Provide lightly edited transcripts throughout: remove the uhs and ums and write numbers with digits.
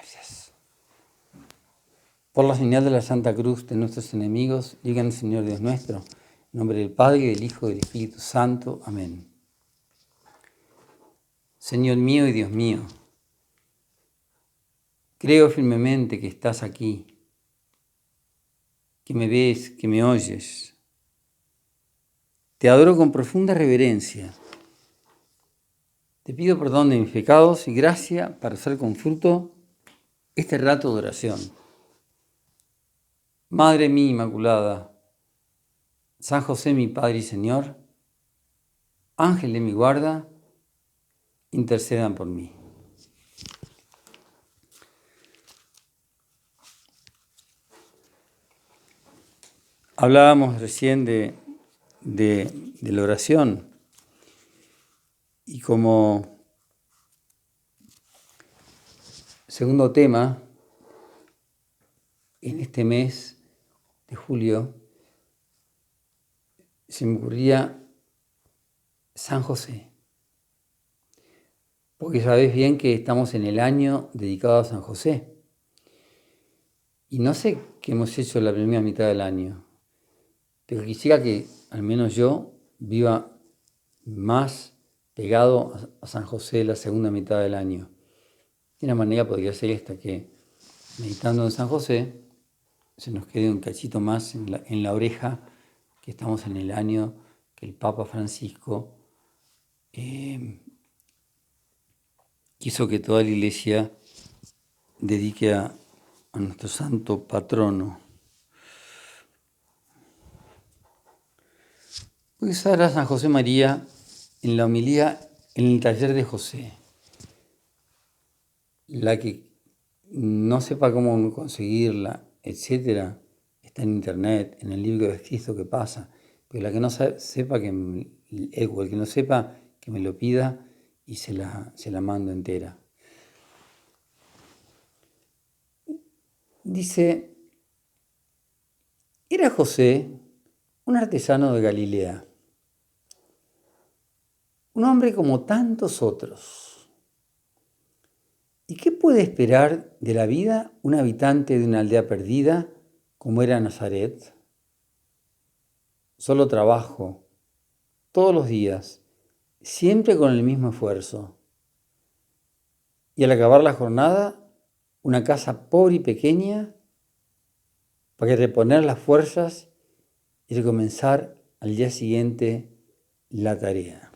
Gracias. Por la señal de la Santa Cruz de nuestros enemigos, líbranos, Señor Dios nuestro, en nombre del Padre, y del Hijo, y del Espíritu Santo. Amén. Señor mío y Dios mío, creo firmemente que estás aquí, que me ves, que me oyes. Te adoro con profunda reverencia. Te pido perdón de mis pecados y gracia para hacer con fruto este rato de oración. Madre mía Inmaculada, San José mi Padre y Señor, Ángel de mi guarda, intercedan por mí. Hablábamos recién de la oración y como segundo tema, en este mes de julio, se me ocurría San José. Porque sabéis bien que estamos en el año dedicado a San José. Y no sé qué hemos hecho la primera mitad del año, pero quisiera que al menos yo viva más pegado a San José la segunda mitad del año. De una manera podría ser esta, que meditando en San José se nos quede un cachito más en la oreja, que estamos en el año que el Papa Francisco quiso que toda la Iglesia dedique a nuestro santo patrono. Voy a usar a San José María en la homilía en el taller de José. La que no sepa cómo conseguirla, etcétera, está en internet, en el libro de Cristo que pasa. Pero la que no sepa, el que no sepa, que me lo pida y se la mando entera. Dice, era José un artesano de Galilea, un hombre como tantos otros. ¿Y qué puede esperar de la vida un habitante de una aldea perdida como era Nazaret? Solo trabajo, todos los días, siempre con el mismo esfuerzo. Y al acabar la jornada, una casa pobre y pequeña para reponer las fuerzas y recomenzar al día siguiente la tarea.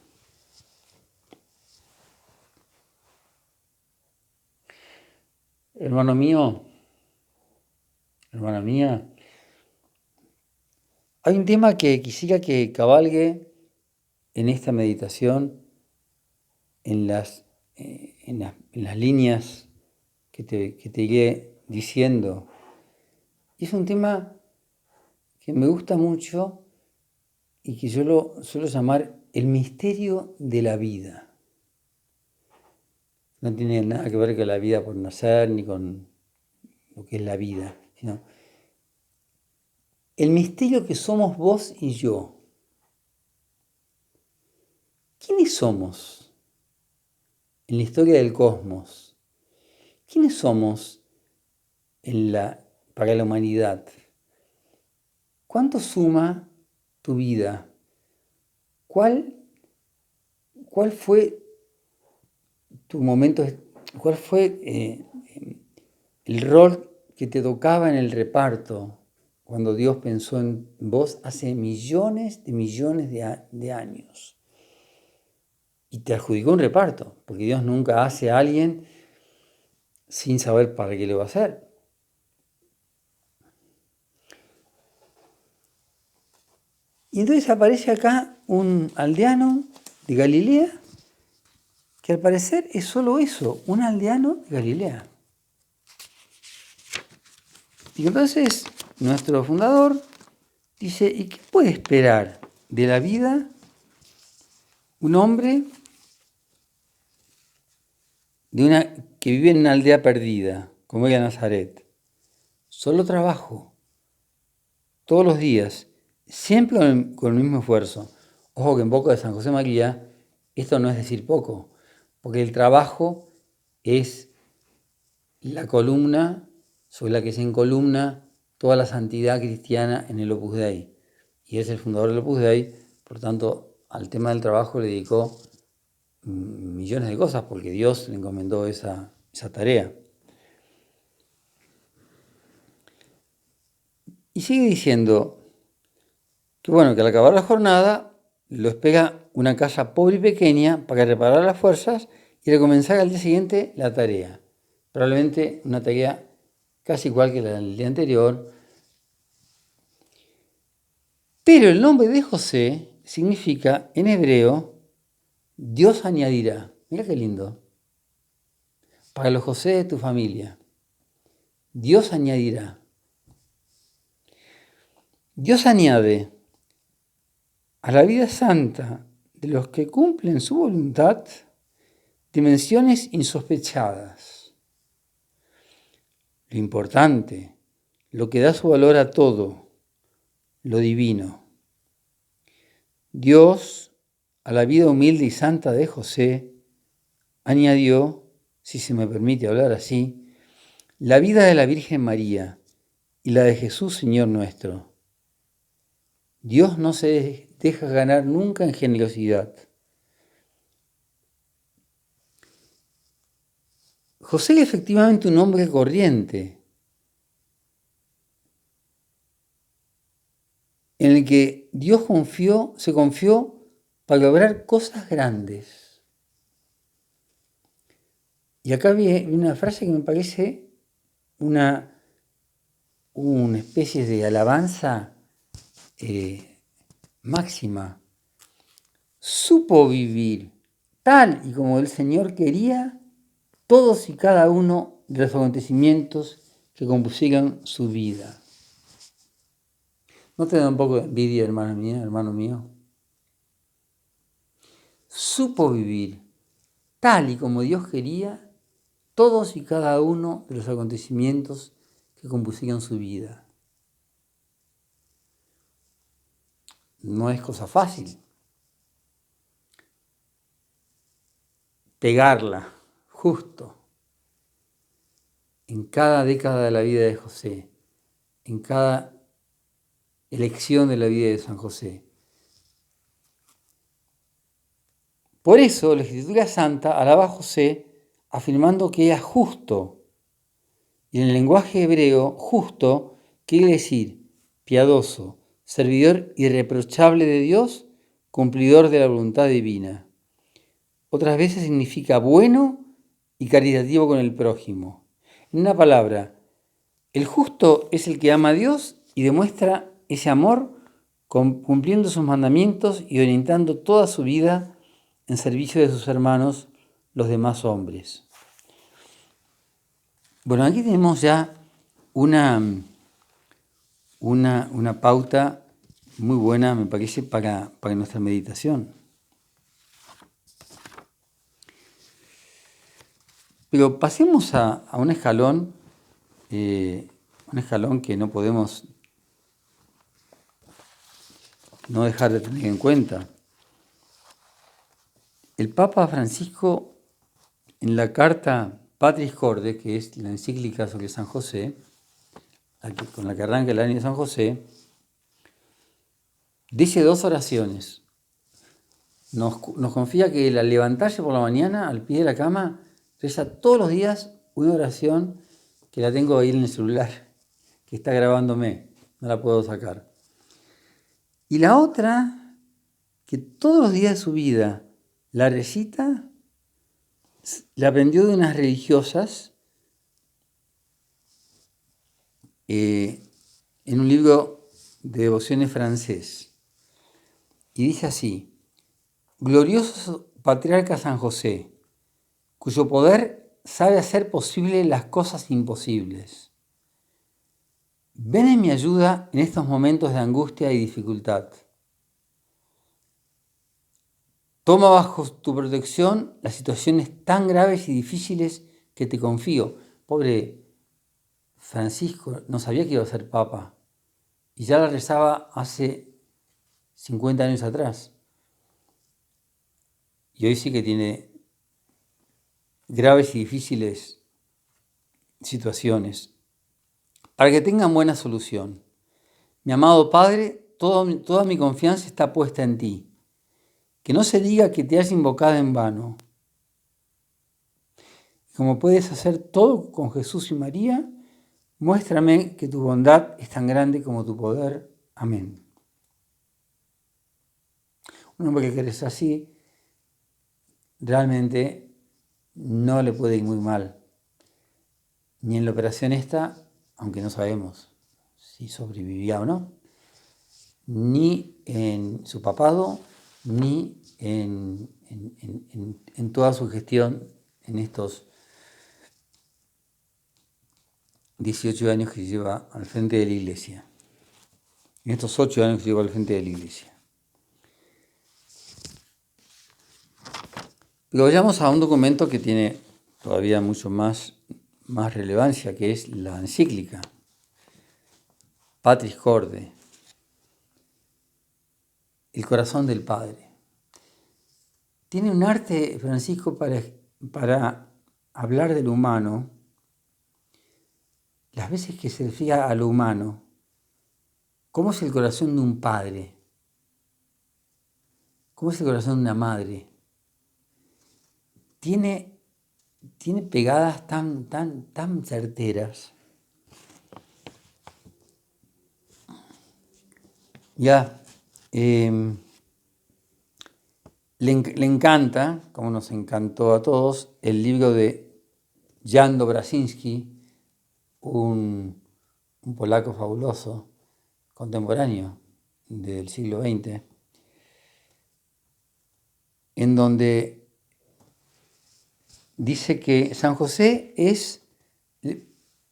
Hermano mío, hermana mía, hay un tema que quisiera que cabalgue en esta meditación, en las líneas que te iré diciendo. Y es un tema que me gusta mucho y que yo lo suelo llamar el misterio de la vida. No tiene nada que ver con la vida por nacer ni con lo que es la vida, sino el misterio que somos vos y yo. ¿Quiénes somos en la historia del cosmos? ¿Quiénes somos para la humanidad? ¿Cuánto suma tu vida? ¿Cuál fue tu momento? ¿Cuál fue el rol que te tocaba en el reparto cuando Dios pensó en vos hace millones de años? Y te adjudicó un reparto, porque Dios nunca hace a alguien sin saber para qué le va a hacer. Y entonces aparece acá un aldeano de Galilea, que al parecer es solo eso, un aldeano de Galilea. Y entonces nuestro fundador dice, ¿y qué puede esperar de la vida un hombre que vive en una aldea perdida, como era Nazaret? Solo trabajo, todos los días, siempre con el mismo esfuerzo. Ojo que en boca de San José María esto no es decir poco, porque el trabajo es la columna sobre la que se encolumna toda la santidad cristiana en el Opus Dei. Y es el fundador del Opus Dei, por tanto, al tema del trabajo le dedicó millones de cosas, porque Dios le encomendó esa tarea. Y sigue diciendo que bueno, que al acabar la jornada lo espera una casa pobre y pequeña para reparar las fuerzas y recomenzar al día siguiente la tarea. Probablemente una tarea casi igual que la del día anterior. Pero el nombre de José significa en hebreo Dios añadirá. Mira qué lindo. Para los José de tu familia, Dios añadirá. Dios añade a la vida santa de los que cumplen su voluntad dimensiones insospechadas. Lo importante, lo que da su valor a todo, lo divino. Dios, a la vida humilde y santa de José, añadió, si se me permite hablar así, la vida de la Virgen María y la de Jesús, Señor nuestro. Dios no se deja ganar nunca en generosidad. José es efectivamente un hombre corriente, en el que Dios se confió para lograr cosas grandes. Y acá viene una frase que me parece una especie de alabanza máxima. Supo vivir tal y como el Señor quería todos y cada uno de los acontecimientos que compusieron su vida. ¿No te da un poco de envidia, hermana mía, hermano mío? Supo vivir tal y como Dios quería todos y cada uno de los acontecimientos que compusieron su vida. No es cosa fácil pegarla justo en cada década de la vida de José, en cada elección de la vida de San José. Por eso la Escritura Santa alaba a José afirmando que era justo. Y en el lenguaje hebreo, justo quiere decir piadoso, servidor irreprochable de Dios, cumplidor de la voluntad divina. Otras veces significa bueno y caritativo con el prójimo. En una palabra, el justo es el que ama a Dios y demuestra ese amor cumpliendo sus mandamientos y orientando toda su vida en servicio de sus hermanos, los demás hombres. Bueno, aquí tenemos ya una pauta muy buena, me parece, para nuestra meditación. Pero pasemos a un escalón que no podemos no dejar de tener en cuenta. El Papa Francisco, en la carta Patris Corde, que es la encíclica sobre San José, con la que arranca el año de San José, dice 2 oraciones. Nos confía que al levantarse por la mañana, al pie de la cama, reza todos los días una oración que la tengo ahí en el celular, que está grabándome, no la puedo sacar. Y la otra, que todos los días de su vida la recita, la aprendió de unas religiosas en un libro de devociones francés. Y dice así: glorioso patriarca San José, cuyo poder sabe hacer posible las cosas imposibles. Ven en mi ayuda en estos momentos de angustia y dificultad. Toma bajo tu protección las situaciones tan graves y difíciles que te confío. Pobre Francisco, no sabía que iba a ser papa y ya la rezaba hace 50 años atrás. Y hoy sí que tiene graves y difíciles situaciones, para que tengan buena solución. Mi amado Padre, toda mi confianza está puesta en ti. Que no se diga que te has invocado en vano. Como puedes hacer todo con Jesús y María, muéstrame que tu bondad es tan grande como tu poder. Amén. Un hombre que crece así, realmente no le puede ir muy mal. Ni en la operación esta, aunque no sabemos si sobrevivía o no, ni en su papado, ni en toda su gestión en estos 18 años que lleva al frente de la Iglesia. En estos 8 años que lleva al frente de la Iglesia. Pero vayamos a un documento que tiene todavía mucho más relevancia, que es la encíclica Patris Corde, el corazón del Padre. Tiene un arte, Francisco, para hablar del humano. Las veces que se refiere a lo humano, ¿cómo es el corazón de un padre? ¿Cómo es el corazón de una madre? Tiene pegadas tan certeras. Ya, le encanta, como nos encantó a todos, el libro de Jan Dobraczynski, un polaco fabuloso, contemporáneo del siglo XX, en donde dice que San José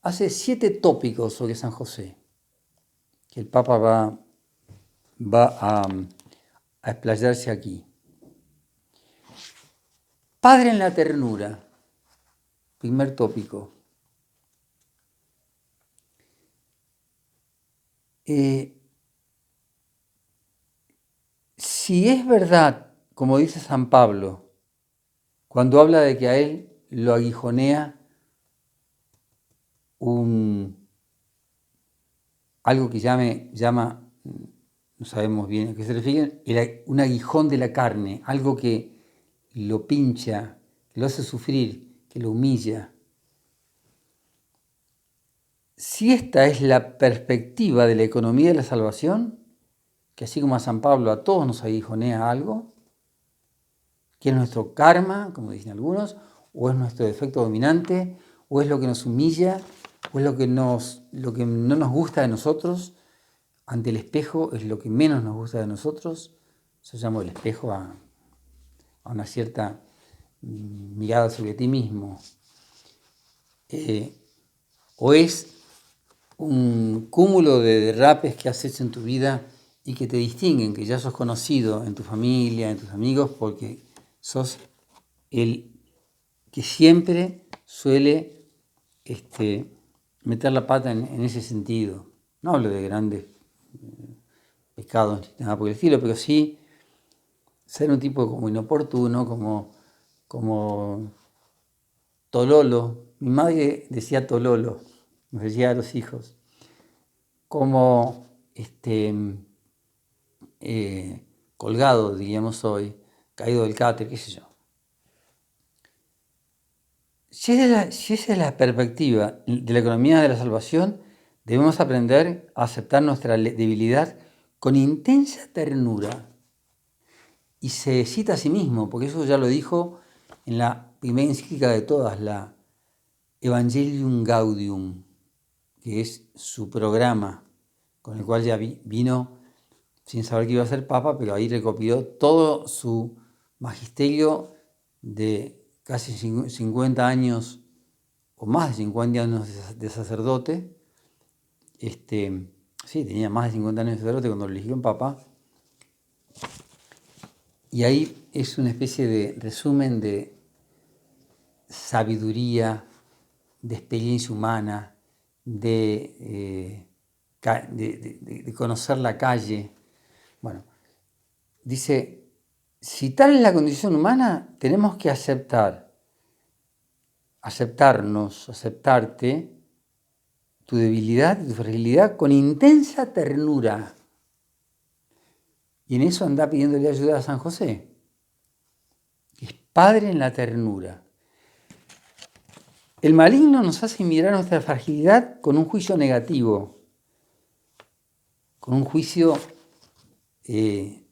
hace 7 tópicos sobre San José, que el Papa va a explayarse aquí. Padre en la ternura, primer tópico. Si es verdad, como dice San Pablo, cuando habla de que a él lo aguijonea algo que llama, no sabemos bien a qué se refiere, un aguijón de la carne, algo que lo pincha, que lo hace sufrir, que lo humilla. Si esta es la perspectiva de la economía de la salvación, que así como a San Pablo a todos nos aguijonea algo, que es nuestro karma, como dicen algunos, o es nuestro defecto dominante, o es lo que nos humilla, o es lo que no nos gusta de nosotros. Ante el espejo es lo que menos nos gusta de nosotros. Eso llama el espejo a una cierta mirada sobre ti mismo. O es un cúmulo de derrapes que has hecho en tu vida y que te distinguen, que ya sos conocido en tu familia, en tus amigos, porque sos el que siempre suele meter la pata en ese sentido. No hablo de grandes pecados ni nada por el estilo, pero sí ser un tipo como inoportuno, como tololo. Mi madre decía tololo, nos decía a los hijos, como colgado, diríamos hoy, caído del catre, qué sé yo. Si esa es la perspectiva de la economía de la salvación, debemos aprender a aceptar nuestra debilidad con intensa ternura. Y se cita a sí mismo, porque eso ya lo dijo en la primera encíclica de todas, la Evangelium Gaudium, que es su programa, con el cual ya vino sin saber que iba a ser papa, pero ahí recopiló todo su magisterio de casi 50 años, o más de 50 años de sacerdote. Sí, tenía más de 50 años de sacerdote cuando lo eligieron papa. Y ahí es una especie de resumen de sabiduría, de experiencia humana, de conocer la calle. Bueno, dice, si tal es la condición humana, tenemos que aceptar aceptarnos, aceptarte, tu debilidad y tu fragilidad con intensa ternura. Y en eso anda pidiéndole ayuda a San José, que es Padre en la ternura. El maligno nos hace mirar nuestra fragilidad con un juicio negativo, con un juicio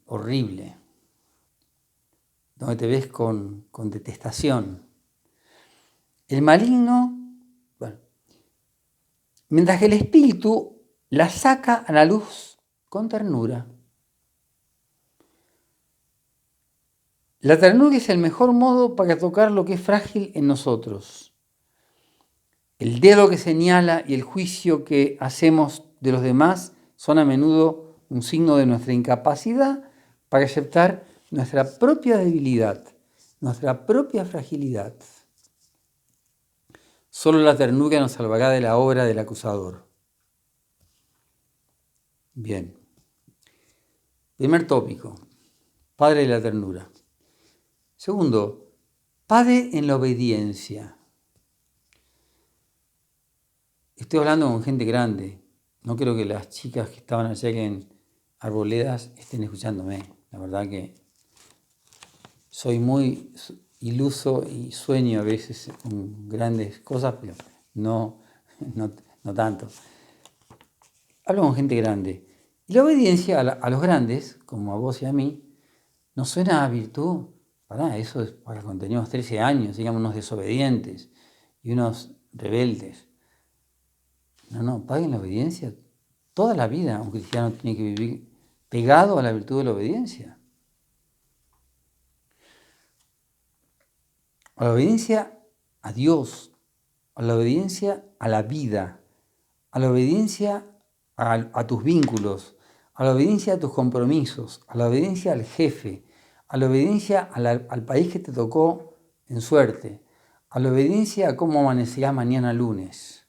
horrible, donde te ves con detestación. El maligno, bueno, mientras que el espíritu la saca a la luz con ternura. La ternura es el mejor modo para tocar lo que es frágil en nosotros. El dedo que señala y el juicio que hacemos de los demás son a menudo un signo de nuestra incapacidad para aceptar nuestra propia debilidad, nuestra propia fragilidad. Solo la ternura nos salvará de la obra del acusador. Bien. Primer tópico, Padre de la ternura. Segundo, Padre en la obediencia. Estoy hablando con gente grande. No creo que las chicas que estaban ayer en Arboledas estén escuchándome. La verdad que soy muy iluso y sueño a veces con grandes cosas, pero no tanto. Hablo con gente grande. Y la obediencia a los grandes, como a vos y a mí, nos suena a virtud. Eso es para cuando teníamos 13 años, digamos, unos desobedientes y unos rebeldes. No, paguen la obediencia. Toda la vida un cristiano tiene que vivir pegado a la virtud de la obediencia. A la obediencia a Dios, a la obediencia a la vida, a la obediencia a tus vínculos, a la obediencia a tus compromisos, a la obediencia al jefe, a la obediencia al país que te tocó en suerte, a la obediencia a cómo amanecerá mañana lunes.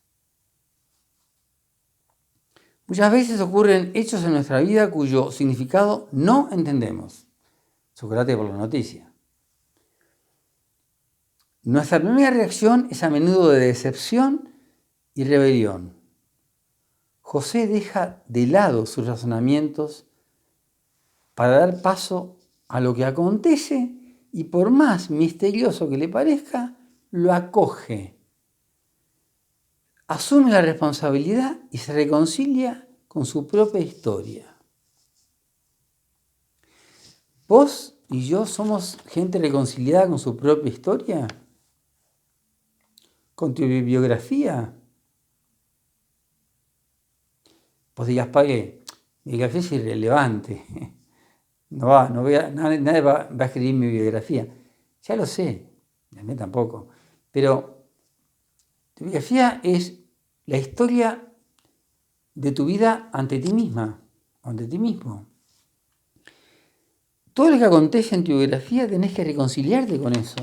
Muchas veces ocurren hechos en nuestra vida cuyo significado no entendemos. Sócrates por la noticia. Nuestra primera reacción es a menudo de decepción y rebelión. José deja de lado sus razonamientos para dar paso a lo que acontece y por más misterioso que le parezca, lo acoge. Asume la responsabilidad y se reconcilia con su propia historia. ¿Vos y yo somos gente reconciliada con su propia historia? ¿Con tu biografía? Vos digas, pague, mi biografía es irrelevante. Nadie va a escribir mi biografía. Ya lo sé, a mí tampoco. Pero tu biografía es la historia de tu vida ante ti misma, ante ti mismo. Todo lo que acontece en tu biografía tenés que reconciliarte con eso.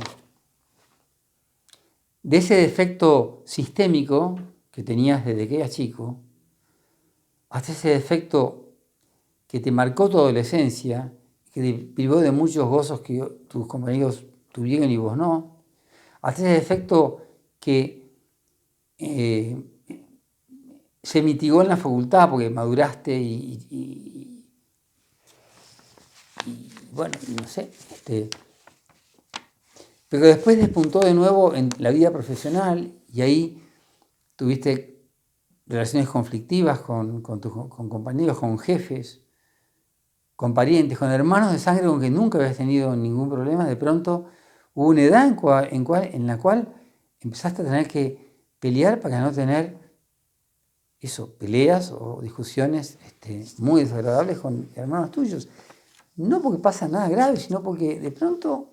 De ese defecto sistémico que tenías desde que eras chico, hasta ese defecto que te marcó tu adolescencia, que te privó de muchos gozos que tus compañeros tuvieron y vos no, hasta ese defecto que se mitigó en la facultad porque maduraste y bueno, no sé, pero después despuntó de nuevo en la vida profesional y ahí tuviste relaciones conflictivas con compañeros, con jefes, con parientes, con hermanos de sangre con que nunca habías tenido ningún problema. De pronto hubo una edad en la cual empezaste a tener que pelear para no tener peleas o discusiones muy desagradables con hermanos tuyos. No porque pasa nada grave, sino porque de pronto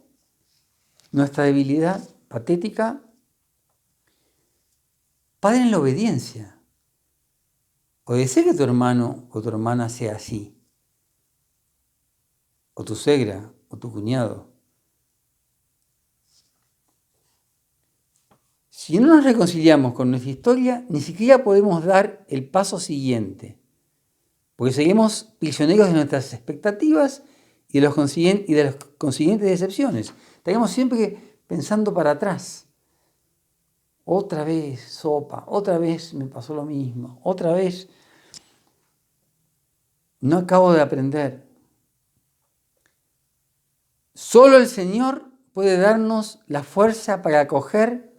nuestra debilidad patética, Padre en la obediencia. Obedecer que tu hermano o tu hermana sea así, o tu suegra, o tu cuñado. Si no nos reconciliamos con nuestra historia, ni siquiera podemos dar el paso siguiente, porque seguimos prisioneros de nuestras expectativas y de las consiguientes decepciones. Estaremos siempre pensando para atrás. otra vez sopa, otra vez me pasó lo mismo, otra vez no acabo de aprender. Solo el Señor puede darnos la fuerza para acoger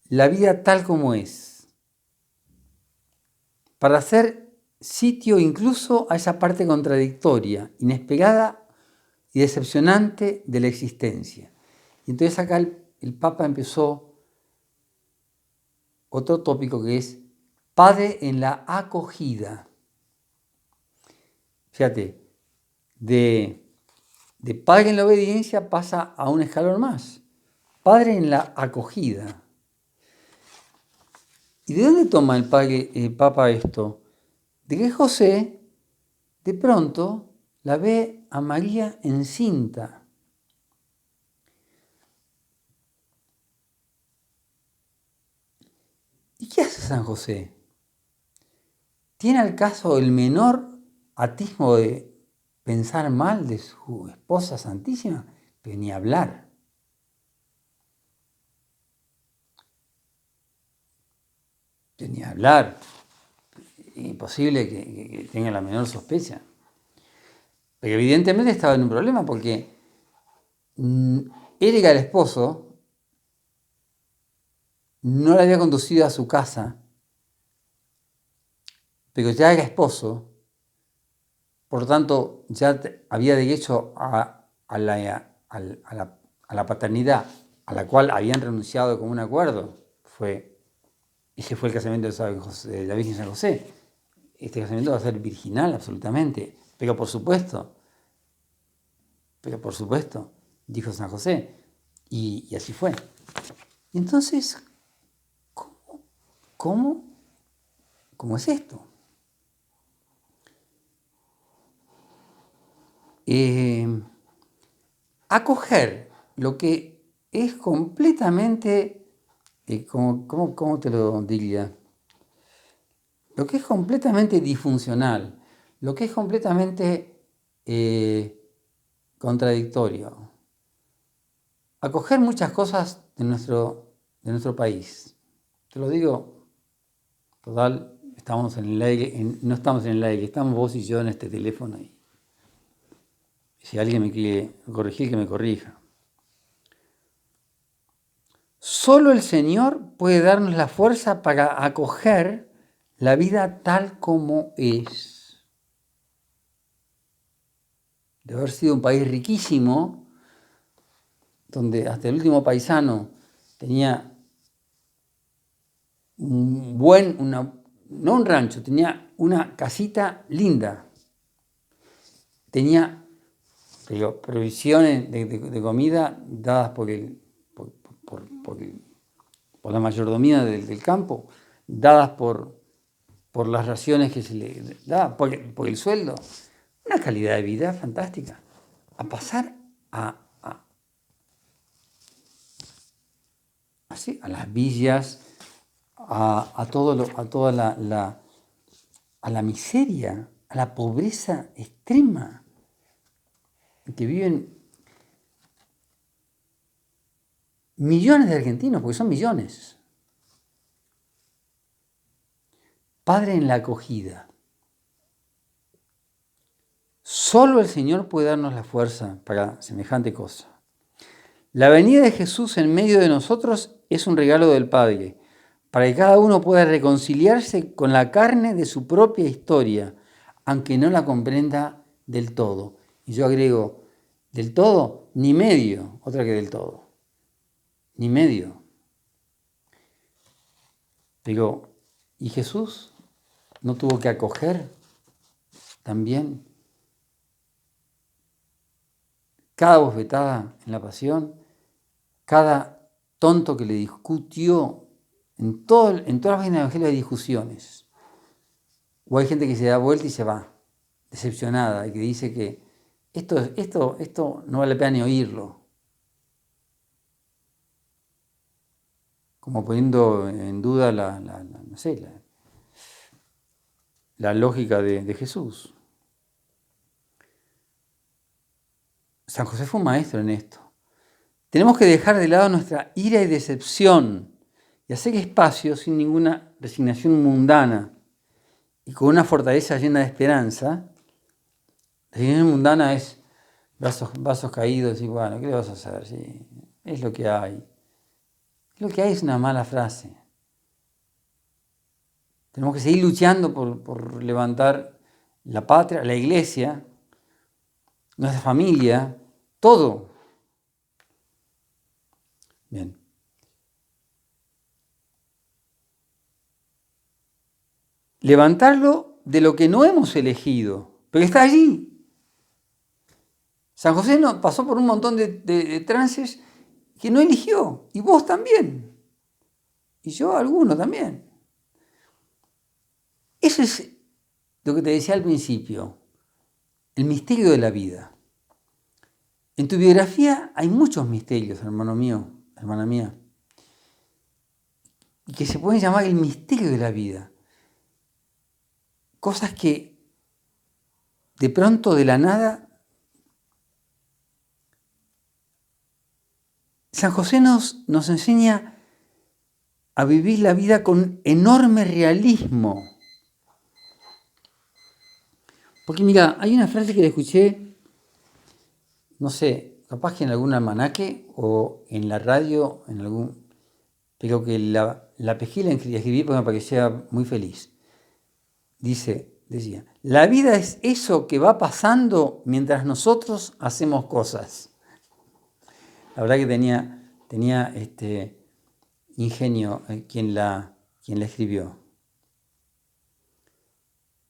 la vida tal como es, para hacer sitio incluso a esa parte contradictoria, inesperada y decepcionante de la existencia. Y entonces acá el Papa empezó otro tópico que es Padre en la acogida. Fíjate, de Padre en la obediencia pasa a un escalón más. Padre en la acogida. ¿Y de dónde toma el Papa esto? De que José de pronto la ve a María encinta. ¿Y qué hace San José? ¿Tiene al caso el menor atismo de pensar mal de su esposa santísima? Pero ni hablar. Pero ni hablar. Imposible que tenga la menor sospecha. Pero evidentemente estaba en un problema porque él era el esposo, no la había conducido a su casa, pero ya era esposo, por lo tanto ya había derecho a la paternidad a la cual habían renunciado de común acuerdo. Ese fue el casamiento de la Virgen San José. Este casamiento va a ser virginal absolutamente, pero por supuesto, dijo San José, y así fue. Entonces, ¿cómo es esto? Acoger lo que es completamente, ¿cómo te lo diría? Lo que es completamente disfuncional, lo que es completamente contradictorio. Acoger muchas cosas de nuestro país. Te lo digo, total, estamos en el aire, no estamos en el aire, estamos vos y yo en este teléfono. Y si alguien me quiere corregir, que me corrija. Solo el Señor puede darnos la fuerza para acoger la vida tal como es. De haber sido un país riquísimo, donde hasta el último paisano tenía no un rancho, tenía una casita linda. Tenía provisiones de comida dadas por la mayordomía del campo, dadas por las raciones que se le daba, por el sueldo. Una calidad de vida fantástica. A pasar a las villas, a toda la miseria, a la pobreza extrema que viven millones de argentinos, porque son millones. Padre en la acogida. Solo el Señor puede darnos la fuerza para semejante cosa. La venida de Jesús en medio de nosotros es un regalo del Padre, para que cada uno pueda reconciliarse con la carne de su propia historia, aunque no la comprenda del todo. Y yo agrego, del todo, ni medio, otra que del todo, ni medio. Pero, ¿y Jesús no tuvo que acoger también cada bofetada en la pasión, cada tonto que le discutió? En todas las páginas del Evangelio hay discusiones. O hay gente que se da vuelta y se va, decepcionada, y que dice que esto no vale la pena ni oírlo. Como poniendo en duda la lógica de Jesús. San José fue un maestro en esto. Tenemos que dejar de lado nuestra ira y decepción y hacer espacio sin ninguna resignación mundana y con una fortaleza llena de esperanza. La resignación mundana es vasos caídos y bueno, ¿qué le vas a hacer? Sí, es lo que hay. Lo que hay es una mala frase. Tenemos que seguir luchando por levantar la patria, la iglesia, nuestra familia, todo. Bien. Levantarlo de lo que no hemos elegido, pero está allí. San José pasó por un montón de trances que no eligió, y vos también, y yo alguno también. Eso es lo que te decía al principio, el misterio de la vida. En tu biografía hay muchos misterios, hermano mío, hermana mía, y que se pueden llamar el misterio de la vida. Cosas que de pronto, de la nada, San José nos enseña a vivir la vida con enorme realismo. Porque mira, hay una frase que le escuché, no sé, capaz que en algún almanaque o en la radio, pero que la pesqué y la escribí porque me parecía muy feliz. Decía, la vida es eso que va pasando mientras nosotros hacemos cosas. La verdad que tenía ingenio quien la escribió.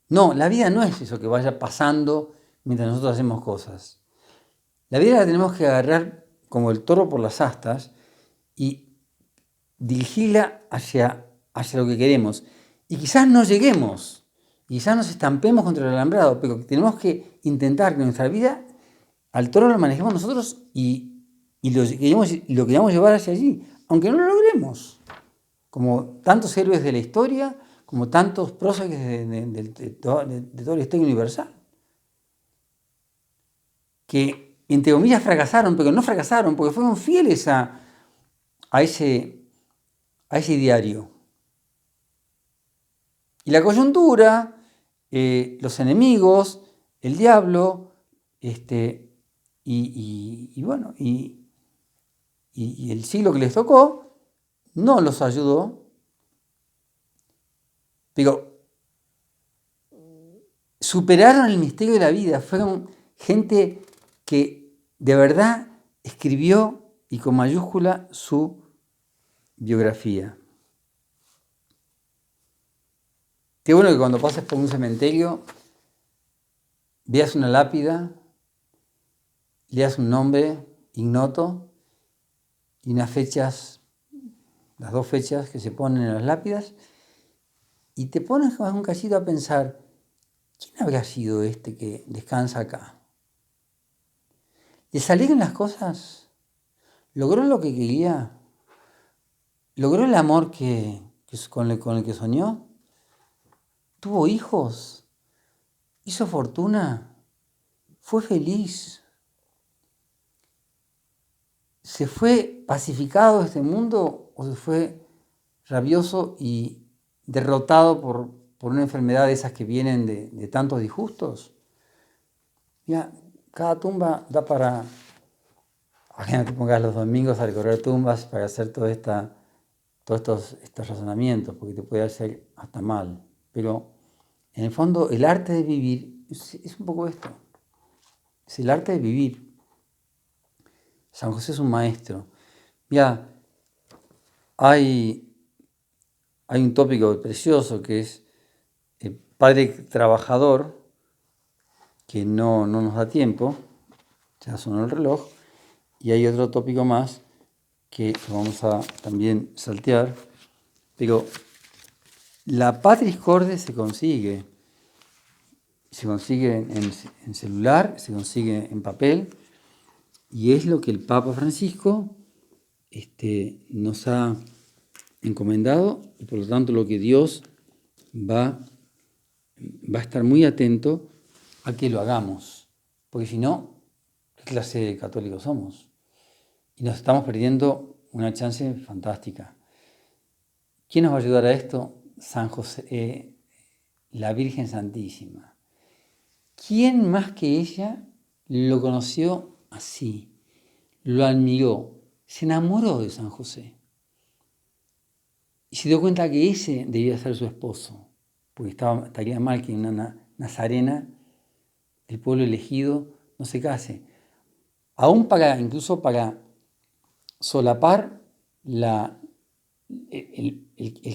No, la vida no es eso que vaya pasando mientras nosotros hacemos cosas. La vida la tenemos que agarrar como el toro por las astas y dirigirla hacia lo que queremos. Y quizás no lleguemos, quizás nos estampemos contra el alambrado, pero tenemos que intentar que nuestra vida al toro lo manejemos nosotros y lo queramos llevar hacia allí, aunque no lo logremos. Como tantos héroes de la historia, como tantos próceres de toda la historia universal, que entre comillas fracasaron, pero no fracasaron, porque fueron fieles a ese ideario. Y la coyuntura, los enemigos, el diablo, bueno, y el siglo que les tocó, no los ayudó, pero superaron el misterio de la vida, fueron gente que de verdad escribió y con mayúscula su biografía. Qué bueno que cuando pases por un cementerio veas una lápida, leas un nombre ignoto y las dos fechas que se ponen en las lápidas, y te pones con un cachito a pensar, ¿quién habrá sido este que descansa acá? ¿Le salieron las cosas? ¿Logró lo que quería? ¿Logró el amor con el que soñó? ¿Tuvo hijos? ¿Hizo fortuna? ¿Fue feliz? ¿Se fue pacificado de este mundo o se fue rabioso y derrotado por una enfermedad de esas que vienen de tantos disgustos? Ya, cada tumba da para... No te pongas los domingos a recorrer tumbas para hacer todos estos razonamientos, porque te puede hacer hasta mal. Pero en el fondo el arte de vivir es un poco esto. Es el arte de vivir. San José es un maestro. Ya, hay un tópico precioso que es el padre trabajador, que no nos da tiempo, ya sonó el reloj, y hay otro tópico más que vamos a también saltear, pero la Patris Corde se consigue en celular, se consigue en papel, y es lo que el Papa Francisco nos ha encomendado, y por lo tanto lo que Dios va a estar muy atento a que lo hagamos, porque si no, ¿qué clase de católicos somos? Y nos estamos perdiendo una chance fantástica. ¿Quién nos va a ayudar a esto? San José, la Virgen Santísima. ¿Quién más que ella lo conoció así? Lo admiró, se enamoró de San José. Y se dio cuenta que ese debía ser su esposo, porque estaría mal que una nazarena del pueblo elegido no se case. Aún incluso para solapar el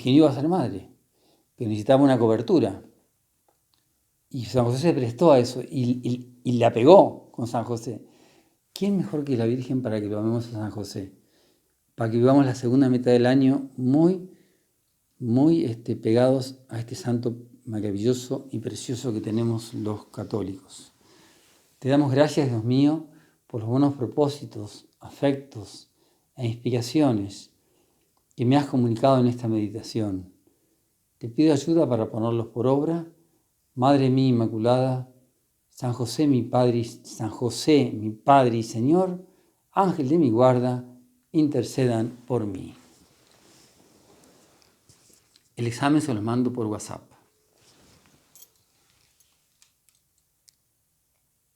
que no iba a ser madre, que necesitaba una cobertura. Y San José se prestó a eso y la pegó con San José. ¿Quién mejor que la Virgen para que lo amemos a San José? Para que vivamos la segunda mitad del año muy pegados a este santo maravilloso y precioso que tenemos los católicos. Te damos gracias, Dios mío, por los buenos propósitos, afectos e inspiraciones que me has comunicado en esta meditación. Te pido ayuda para ponerlos por obra. Madre mía Inmaculada, San José mi Padre y Señor, Ángel de mi guarda, intercedan por mí. El examen se los mando por WhatsApp.